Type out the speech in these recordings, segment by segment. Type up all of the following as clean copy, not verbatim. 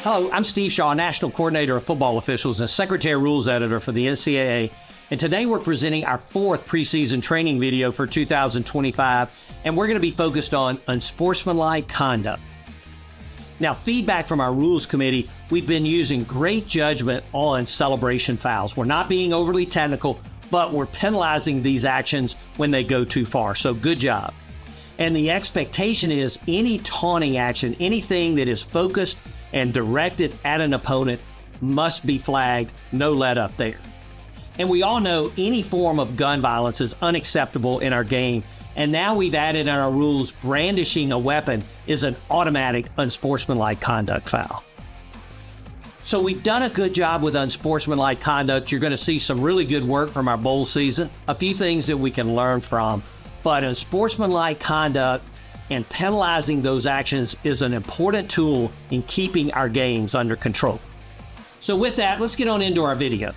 Hello, I'm Steve Shaw, National Coordinator of Football Officials and Secretary Rules Editor for the NCAA. And today we're presenting our fourth preseason training video for 2025, and we're going to be focused on unsportsmanlike conduct. Now, feedback from our rules committee, we've been using great judgment on celebration fouls. We're not being overly technical, but we're penalizing these actions when they go too far. So good job. And the expectation is any taunting action, anything that is focused and directed at an opponent must be flagged, no let up there. And we all know any form of gun violence is unacceptable in our game. And now we've added in our rules, brandishing a weapon is an automatic unsportsmanlike conduct foul. So we've done a good job with unsportsmanlike conduct. You're going to see some really good work from our bowl season, a few things that we can learn from. But unsportsmanlike conduct and penalizing those actions is an important tool in keeping our games under control. So with that, let's get on into our video.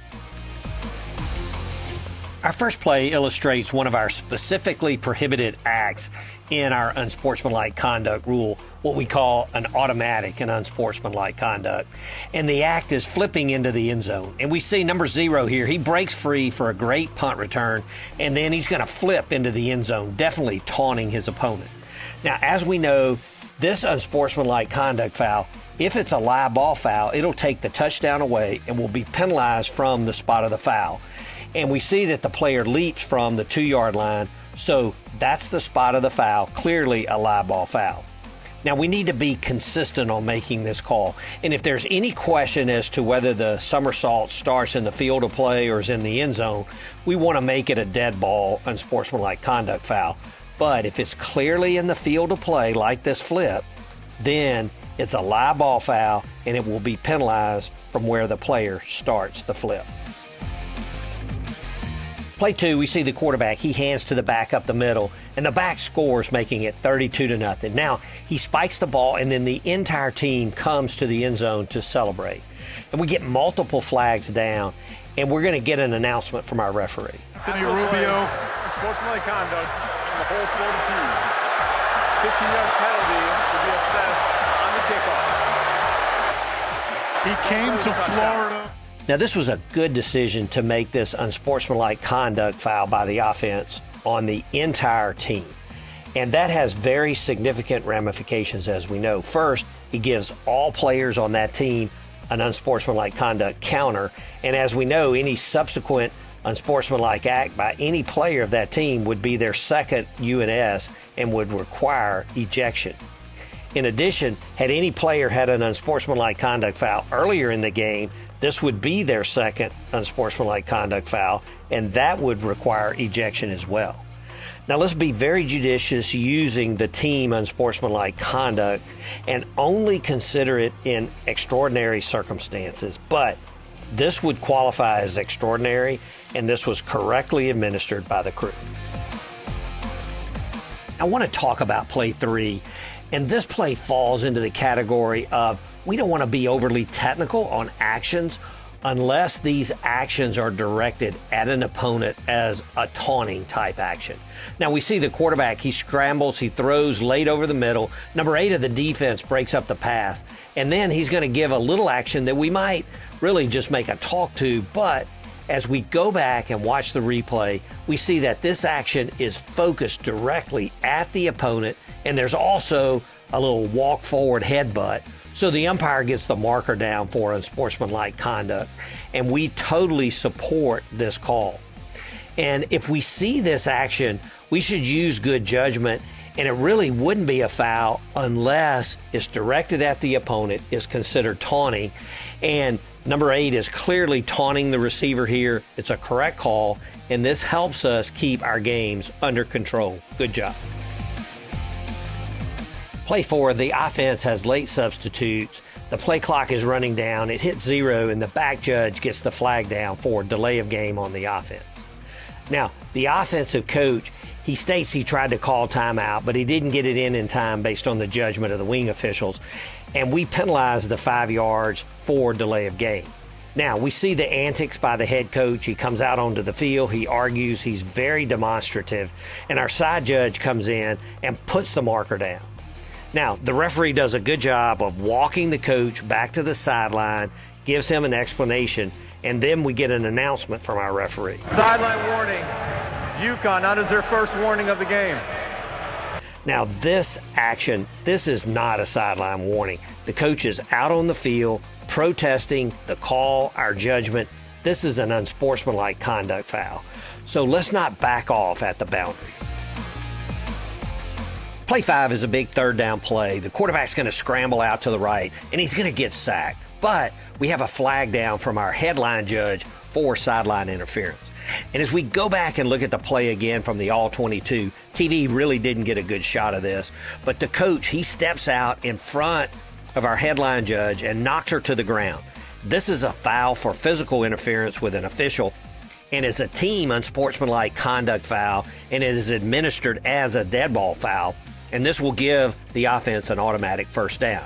Our first play illustrates one of our specifically prohibited acts in our unsportsmanlike conduct rule, what we call an automatic and unsportsmanlike conduct. And the act is flipping into the end zone. And we see number 0 here. He breaks free for a great punt return, and then he's going to flip into the end zone, definitely taunting his opponent. Now, as we know, this unsportsmanlike conduct foul, if it's a live ball foul, it'll take the touchdown away and will be penalized from the spot of the foul. And we see that the player leaps from the 2-yard line, so that's the spot of the foul, clearly a live ball foul. Now, we need to be consistent on making this call. And if there's any question as to whether the somersault starts in the field of play or is in the end zone, we want to make it a dead ball, unsportsmanlike conduct foul. But if it's clearly in the field of play, like this flip, then it's a live ball foul and it will be penalized from where the player starts the flip. Play 2, we see the quarterback. He hands to the back up the middle, and the back scores, making it 32-0. Now, he spikes the ball, and then the entire team comes to the end zone to celebrate. And we get multiple flags down, and we're going to get an announcement from our referee. Anthony Rubio. Unsportsmanlike conduct on the whole 42. 15-yard penalty to be assessed on the kickoff. He came to Florida. Now, this was a good decision to make this unsportsmanlike conduct foul by the offense on the entire team. And that has very significant ramifications, as we know. First, it gives all players on that team an unsportsmanlike conduct counter. And as we know, any subsequent unsportsmanlike act by any player of that team would be their second UNS and would require ejection. In addition, had any player had an unsportsmanlike conduct foul earlier in the game, this would be their second unsportsmanlike conduct foul, and that would require ejection as well. Now, let's be very judicious using the team unsportsmanlike conduct and only consider it in extraordinary circumstances. But this would qualify as extraordinary, and this was correctly administered by the crew. I want to talk about play 3, and this play falls into the category of we don't want to be overly technical on actions unless these actions are directed at an opponent as a taunting type action. Now, we see the quarterback, he scrambles, he throws late over the middle. Number 8 of the defense breaks up the pass, and then he's going to give a little action that we might really just make a talk to, but as we go back and watch the replay, we see that this action is focused directly at the opponent, and there's also a little walk forward headbutt. So the umpire gets the marker down for unsportsmanlike conduct, and we totally support this call. And if we see this action, we should use good judgment, and it really wouldn't be a foul unless it's directed at the opponent, is considered taunting, and number 8 is clearly taunting the receiver here. It's a correct call, and this helps us keep our games under control. Good job. Play 4, the offense has late substitutes. The play clock is running down. It hits 0, and the back judge gets the flag down for delay of game on the offense. Now, the offensive coach, he states he tried to call timeout, but he didn't get it in time based on the judgment of the wing officials, and we penalized the 5 yards for delay of game. Now, we see the antics by the head coach. He comes out onto the field. He argues. He's very demonstrative, and our side judge comes in and puts the marker down. Now, the referee does a good job of walking the coach back to the sideline, gives him an explanation, and then we get an announcement from our referee. Sideline warning. UConn, that is their first warning of the game. Now, this action, this is not a sideline warning. The coach is out on the field protesting the call, our judgment. This is an unsportsmanlike conduct foul. So let's not back off at the boundary. Play 5 is a big third down play. The quarterback's going to scramble out to the right, and he's going to get sacked. But we have a flag down from our headline judge for sideline interference. And as we go back and look at the play again from the All-22, TV really didn't get a good shot of this. But the coach, he steps out in front of our headline judge and knocks her to the ground. This is a foul for physical interference with an official and is a team unsportsmanlike conduct foul, and it is administered as a dead ball foul. And this will give the offense an automatic first down.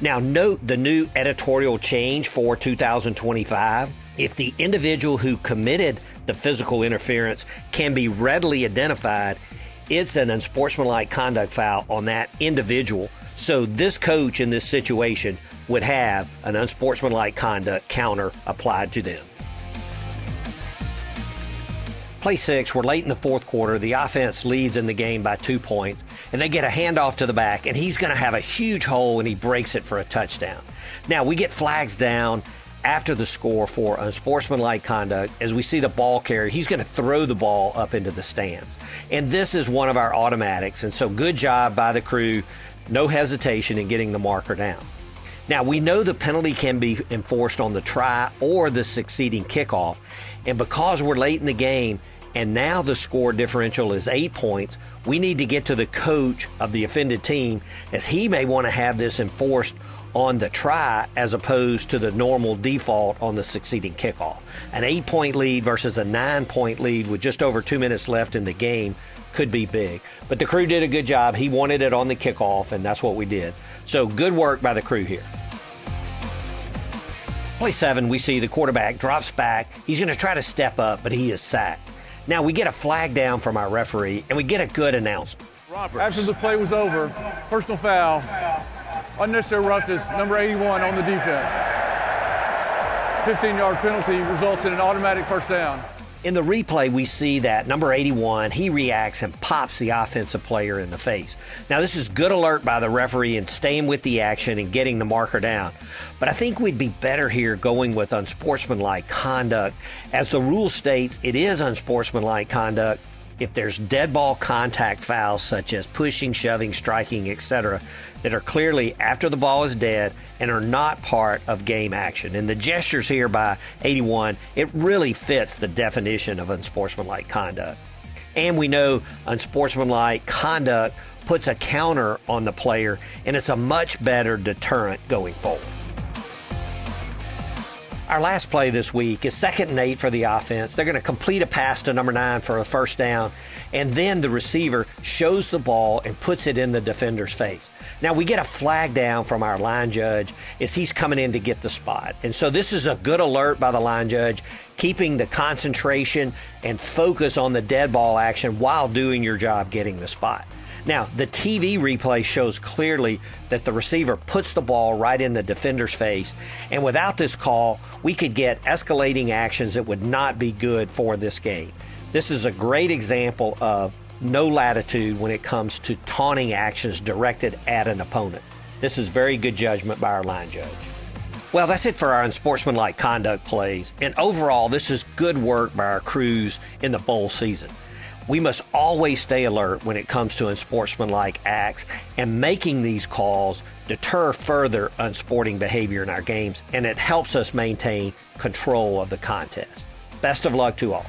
Now, note the new editorial change for 2025. If the individual who committed the physical interference can be readily identified, it's an unsportsmanlike conduct foul on that individual. So this coach in this situation would have an unsportsmanlike conduct counter applied to them. Play 6, we're late in the fourth quarter. The offense leads in the game by 2 points, and they get a handoff to the back, and he's going to have a huge hole, and he breaks it for a touchdown. Now, we get flags down after the score for unsportsmanlike conduct. As we see the ball carrier, he's going to throw the ball up into the stands. And this is one of our automatics, and so good job by the crew. No hesitation in getting the marker down. Now, we know the penalty can be enforced on the try or the succeeding kickoff, and because we're late in the game, and now the score differential is 8 points, we need to get to the coach of the offended team, as he may want to have this enforced on the try as opposed to the normal default on the succeeding kickoff. An 8-point lead versus a 9-point lead with just over 2 minutes left in the game could be big. But the crew did a good job. He wanted it on the kickoff, and that's what we did. So good work by the crew here. Play 7, we see the quarterback drops back. He's going to try to step up, but he is sacked. Now, we get a flag down from our referee, and we get a good announcement. Roberts. After the play was over, personal foul, unnecessary roughness, number 81 on the defense. 15-yard penalty results in an automatic first down. In the replay, we see that number 81, he reacts and pops the offensive player in the face. Now, this is good alert by the referee and staying with the action and getting the marker down. But I think we'd be better here going with unsportsmanlike conduct. As the rule states, it is unsportsmanlike conduct if there's dead ball contact fouls such as pushing, shoving, striking, etc., that are clearly after the ball is dead and are not part of game action. And the gestures here by 81, it really fits the definition of unsportsmanlike conduct. And we know unsportsmanlike conduct puts a counter on the player, and it's a much better deterrent going forward. Our last play this week is 2nd and 8 for the offense. They're going to complete a pass to number 9 for a first down, and then the receiver shows the ball and puts it in the defender's face. Now, we get a flag down from our line judge as he's coming in to get the spot. And so this is a good alert by the line judge, keeping the concentration and focus on the dead ball action while doing your job getting the spot. Now, the TV replay shows clearly that the receiver puts the ball right in the defender's face, and without this call, we could get escalating actions that would not be good for this game. This is a great example of no latitude when it comes to taunting actions directed at an opponent. This is very good judgment by our line judge. Well, that's it for our unsportsmanlike conduct plays, and overall, this is good work by our crews in the bowl season. We must always stay alert when it comes to unsportsmanlike acts, and making these calls deter further unsporting behavior in our games, and it helps us maintain control of the contest. Best of luck to all.